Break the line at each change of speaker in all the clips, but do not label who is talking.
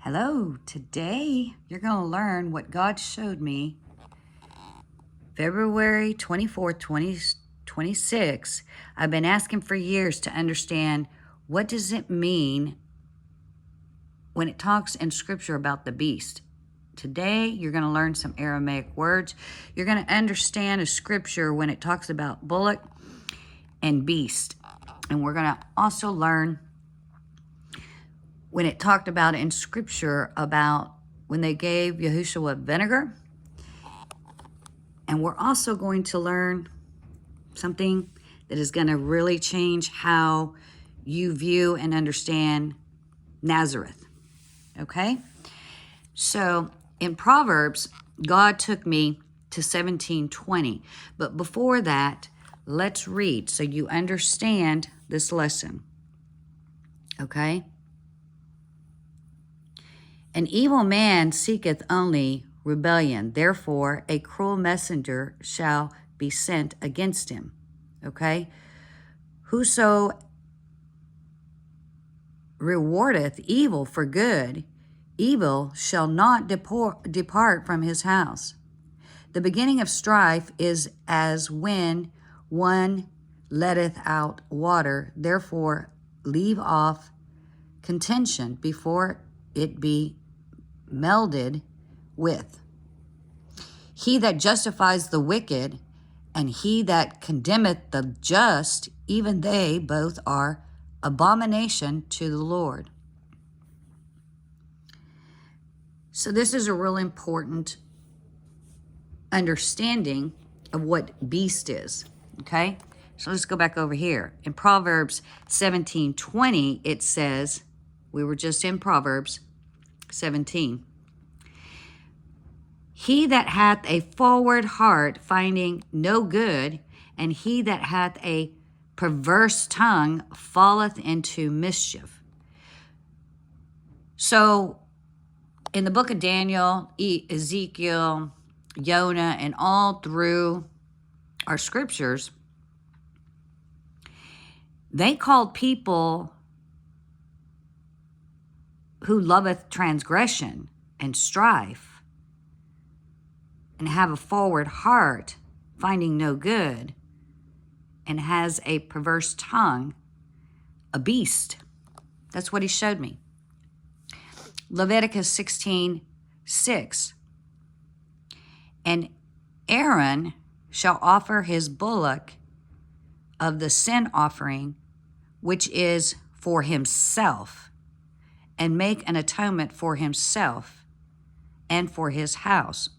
Hello, today you're going to learn what God showed me February 24th, 2026. I've been asking for years to understand what does it mean when it talks in scripture about the beast. Today you're going to learn some Aramaic words. You're going to understand a scripture when it talks about bullock and beast. And we're going to also learn when it talked about in scripture about when they gave Yehoshua vinegar. And we're also going to learn something that is going to really change how you view and understand Nazareth. Okay? So in Proverbs, God took me to 17:20. But before that, let's read so you understand this lesson. Okay? An evil man seeketh only rebellion. Therefore, a cruel messenger shall be sent against him. Okay? Whoso rewardeth evil for good, evil shall not depart from his house. The beginning of strife is as when one letteth out water. Therefore, leave off contention before it be melded with. He that justifies the wicked and he that condemneth the just, even they both are abomination to the Lord. So this is a real important understanding of what beast is, okay? So let's go back over here. In Proverbs 17:20, it says, we were just in Proverbs 17. He that hath a forward heart finding no good, and he that hath a perverse tongue falleth into mischief. So in the book of Daniel, Ezekiel, Jonah, and all through our scriptures, they called people who loveth transgression and strife and have a forward heart, finding no good, and has a perverse tongue, a beast. That's what he showed me. Leviticus 16:6. And Aaron shall offer his bullock of the sin offering, which is for himself, and make an atonement for himself and for his house.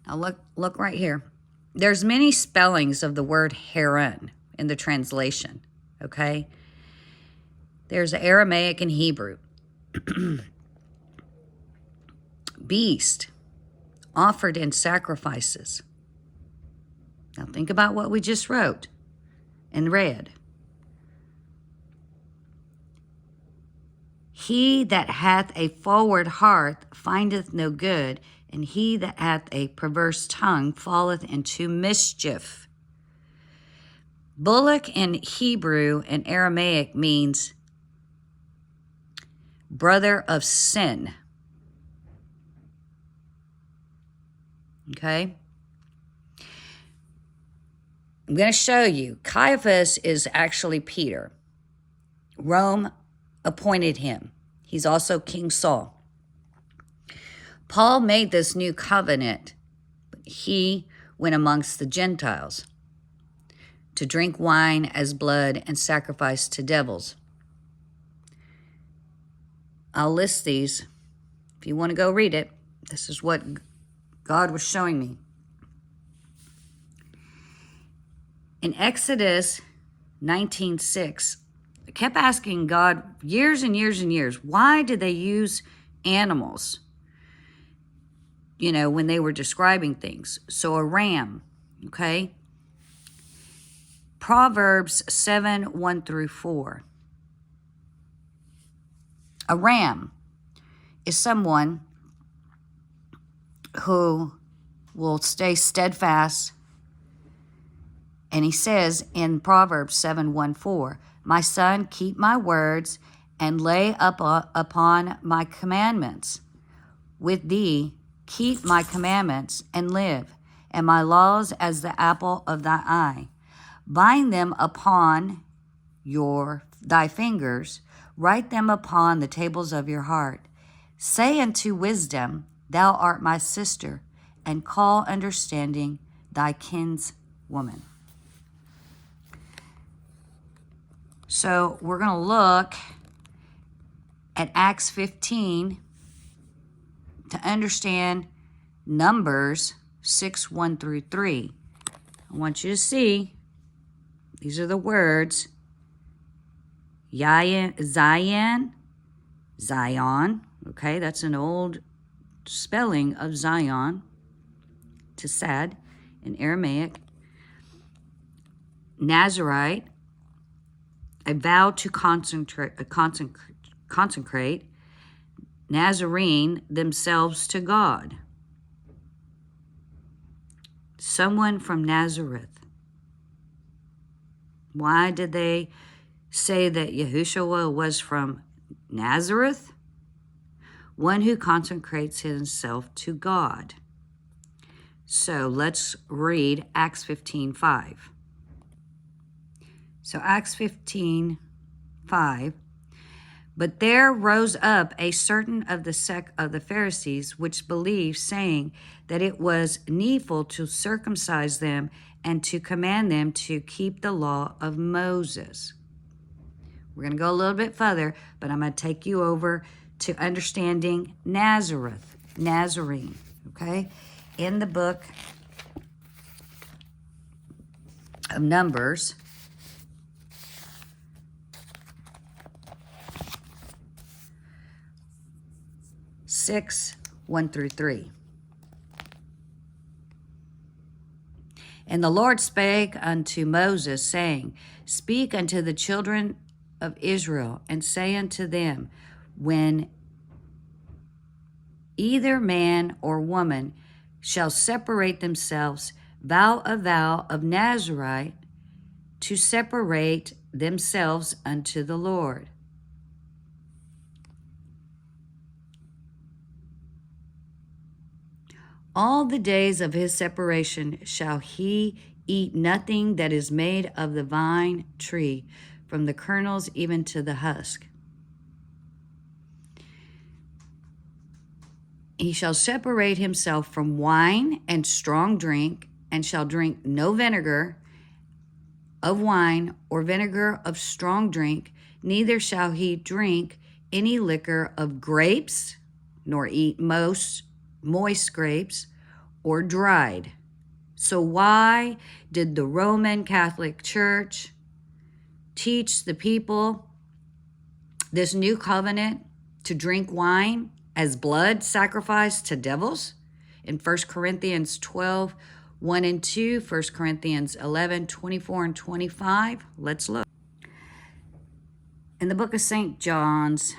Now look right here. There's many spellings of the word Haran in the translation, okay? There's Aramaic and Hebrew. Beast, offered in sacrifices. Now think about what we just wrote and read. He that hath a forward heart findeth no good, and he that hath a perverse tongue falleth into mischief. Bullock in Hebrew and Aramaic means brother of sin. Okay? I'm going to show you. Caiaphas is actually Peter. Rome appointed him. He's also King Saul. Paul made this new covenant. He went amongst the Gentiles to drink wine as blood and sacrifice to devils. I'll list these if you want to go read it. This is what God was showing me. In Exodus 19:6, I kept asking God years and years and years, why did they use animals, when they were describing things? So a ram, okay? Proverbs 7:1-4. A ram is someone who will stay steadfast. And he says in Proverbs 7:1-4, my son, keep my words and lay up upon my commandments with thee, keep my commandments and live, and my laws as the apple of thy eye. Bind them upon thy fingers, write them upon the tables of your heart. Say unto wisdom, thou art my sister, and call understanding thy kinswoman. So we're going to look at Acts 15 to understand Numbers 6, 1 through 3. I want you to see, these are the words, Zion, okay, that's an old spelling of Zion, to sad in Aramaic. Nazarite, a vow to consecrate, Nazarene, themselves to God. Someone from Nazareth. Why did they say that Yehoshua was from Nazareth? One who consecrates himself to God. So let's read Acts 15:5. So Acts 15:5. But there rose up a certain of the sect of the Pharisees which believed, saying that it was needful to circumcise them and to command them to keep the law of Moses. We're going to go a little bit further, but I'm going to take you over to understanding Nazarene, okay? In the book of Numbers, Six, 1 through 3. And the Lord spake unto Moses, saying, Speak unto the children of Israel, and say unto them, when either man or woman shall separate themselves, vow a vow of Nazarite to separate themselves unto the Lord. All the days of his separation shall he eat nothing that is made of the vine tree, from the kernels even to the husk. He shall separate himself from wine and strong drink, and shall drink no vinegar of wine or vinegar of strong drink, neither shall he drink any liquor of grapes, nor eat moist grapes, or dried. So why did the Roman Catholic Church teach the people this new covenant to drink wine as blood sacrificed to devils? In 1 Corinthians 12, 1 and 2, 1 Corinthians 11, 24 and 25. Let's look. In the book of St. John's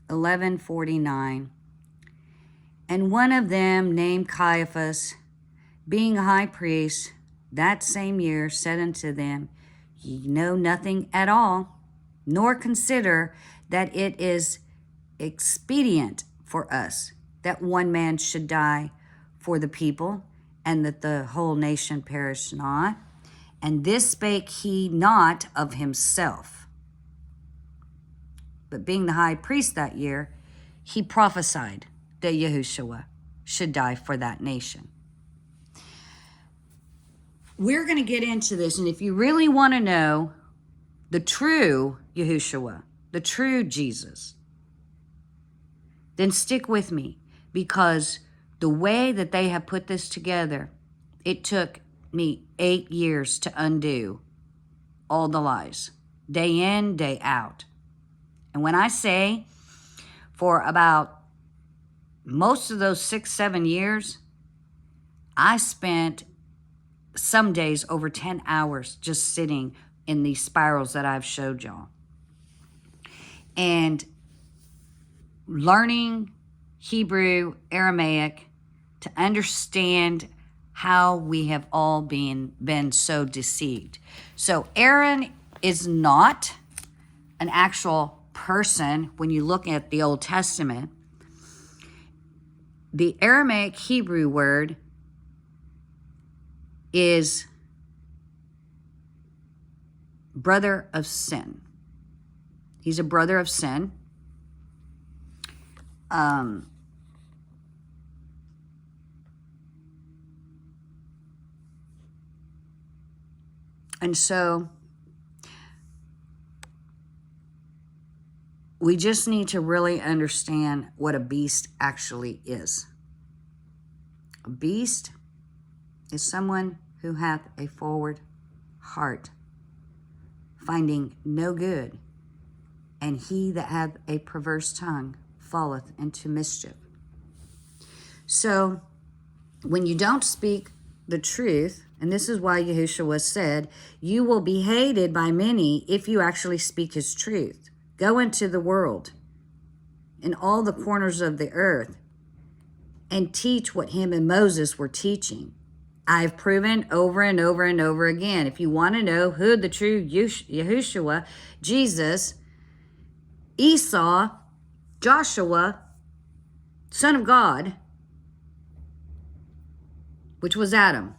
11:49, and one of them, named Caiaphas, being a high priest, that same year said unto them, Ye know nothing at all, nor consider that it is expedient for us that one man should die for the people, and that the whole nation perish not. And this spake he not of himself, but being the high priest that year, he prophesied that Yehoshua should die for that nation. We're going to get into this, and if you really want to know the true Yehoshua, the true Jesus, then stick with me, because the way that they have put this together, it took me 8 years to undo all the lies, day in, day out. And when I say for about most of those 6-7 years, I spent some days over 10 hours just sitting in these spirals that I've showed y'all, and learning Hebrew, Aramaic, to understand how we have all been so deceived. So Aaron is not an actual person when you look at the Old Testament. The Aramaic Hebrew word is brother of sin. He's a brother of sin. And so we just need to really understand what a beast actually is. A beast is someone who hath a forward heart, finding no good, and he that hath a perverse tongue falleth into mischief. So when you don't speak the truth, and this is why Yehoshua said, you will be hated by many if you actually speak his truth. Go into the world, in all the corners of the earth, and teach what him and Moses were teaching. I've proven over and over and over again. If you want to know who the true Yehoshua, Jesus, Esau, Joshua, son of God, which was Adam.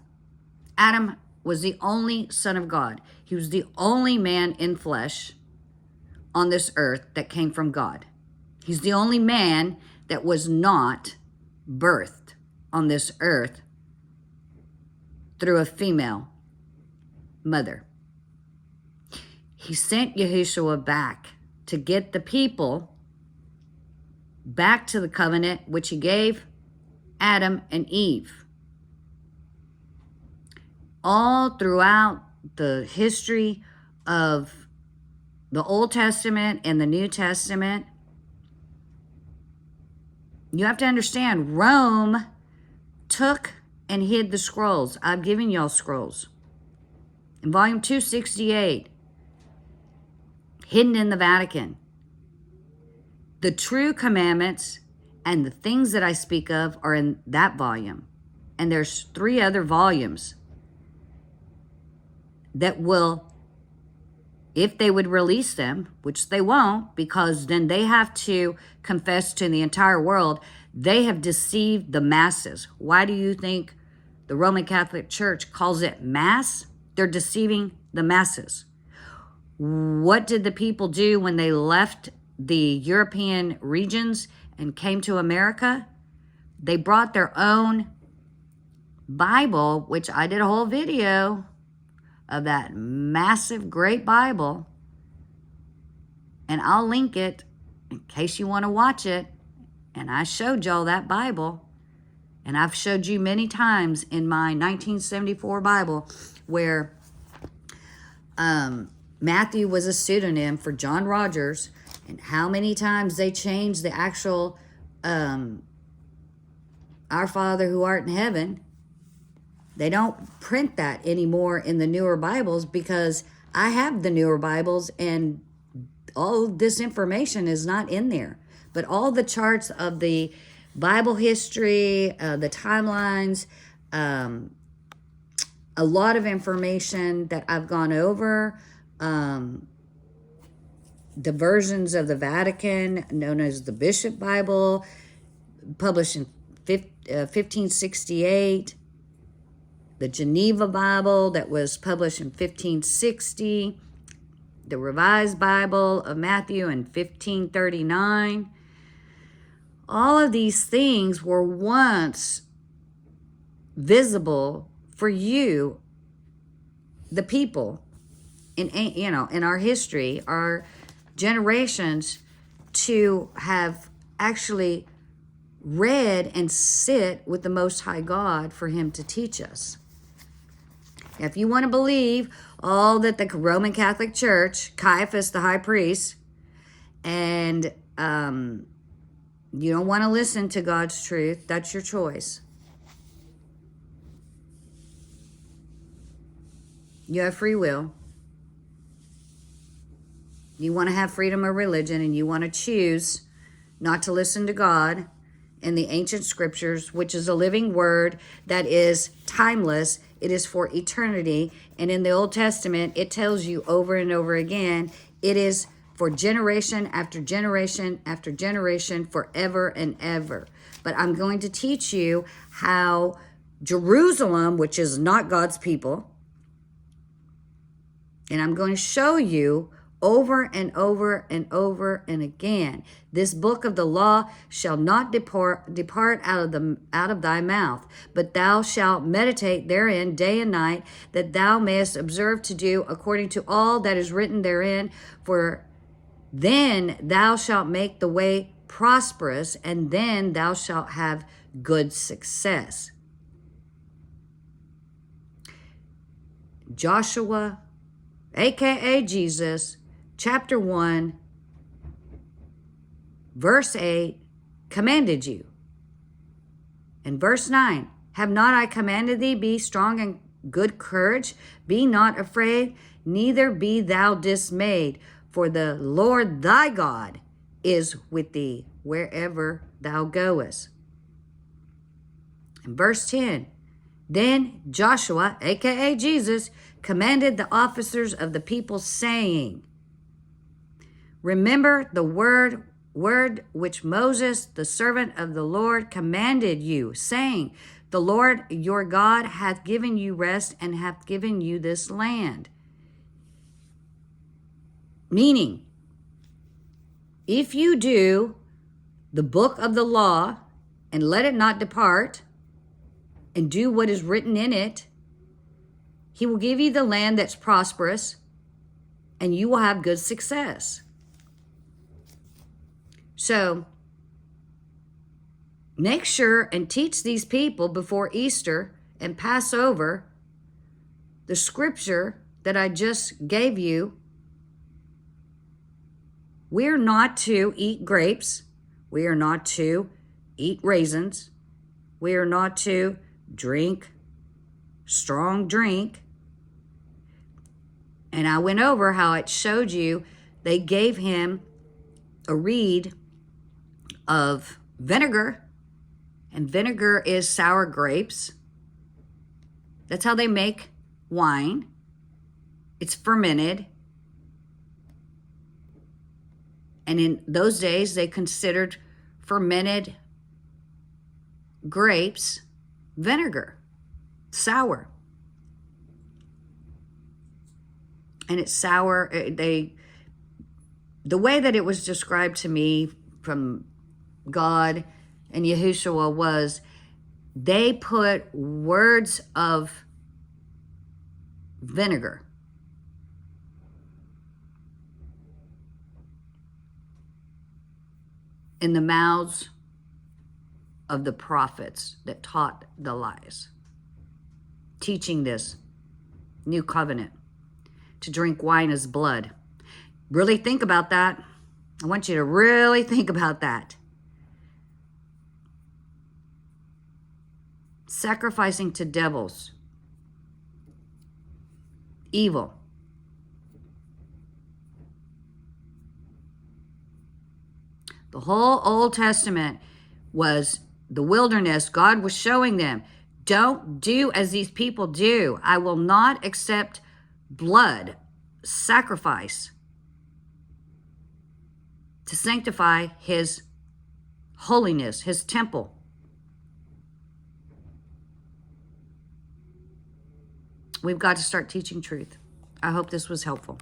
Adam was the only son of God. He was the only man in flesh on this earth that came from God. He's the only man that was not birthed on this earth through a female mother. He sent Yehoshua back to get the people back to the covenant which he gave Adam and Eve. All throughout the history of the Old Testament and the New Testament, you have to understand, Rome took and hid the scrolls. I've given y'all scrolls. In volume 268, hidden in the Vatican. The true commandments and the things that I speak of are in that volume. And there's 3 other volumes that will, if they would release them, which they won't, because then they have to confess to the entire world, they have deceived the masses. Why do you think the Roman Catholic Church calls it mass? They're deceiving the masses. What did the people do when they left the European regions and came to America? They brought their own Bible, which I did a whole video of that massive, great Bible. And I'll link it in case you want to watch it. And I showed y'all that Bible. And I've showed you many times in my 1974 Bible where Matthew was a pseudonym for John Rogers, and how many times they changed the actual Our Father who art in heaven. They don't print that anymore in the newer Bibles because I have the newer Bibles and all this information is not in there. But all the charts of the Bible history, the timelines, a lot of information that I've gone over, the versions of the Vatican known as the Bishop Bible, published in 1568, the Geneva Bible that was published in 1560, the Revised Bible of Matthew in 1539. All of these things were once visible for you, the people, in our history, our generations, to have actually read and sit with the Most High God for Him to teach us. Now, if you want to believe all that the Roman Catholic Church, Caiaphas the high priest, and you don't want to listen to God's truth, that's your choice. You have free will. You want to have freedom of religion, and you want to choose not to listen to God in the ancient scriptures, which is a living word that is timeless. It is for eternity. And in the Old Testament, it tells you over and over again, it is for generation after generation after generation, forever and ever. But I'm going to teach you how Jerusalem, which is not God's people, and I'm going to show you over and over and over and again, this book of the law shall not depart out of thy mouth, but thou shalt meditate therein day and night, that thou mayest observe to do according to all that is written therein. For then thou shalt make the way prosperous, and then thou shalt have good success. Joshua, aka Jesus, chapter 1, verse 8, commanded you. And verse 9, have not I commanded thee, be strong and good courage, be not afraid, neither be thou dismayed, for the Lord thy God is with thee wherever thou goest. And verse 10, then Joshua, aka Jesus, commanded the officers of the people, saying, remember the word which Moses, the servant of the Lord, commanded you, saying, the Lord your God hath given you rest and hath given you this land. Meaning, if you do the book of the law and let it not depart, and do what is written in it, he will give you the land that's prosperous, and you will have good success. So, make sure and teach these people before Easter and Passover the scripture that I just gave you. We are not to eat grapes. We are not to eat raisins. We are not to drink strong drink. And I went over how it showed you they gave him a reed of vinegar, and vinegar is sour grapes. That's how they make wine. It's fermented. And in those days, they considered fermented grapes vinegar, sour. And it's sour. The way that it was described to me from God and Yehoshua was they put words of vinegar in the mouths of the prophets that taught the lies, teaching this new covenant to drink wine as blood. Really think about that. I want you to really think about that. Sacrificing to devils, evil. The whole Old Testament was the wilderness. God was showing them, don't do as these people do. I will not accept blood, sacrifice, to sanctify his holiness, his temple. We've got to start teaching truth. I hope this was helpful.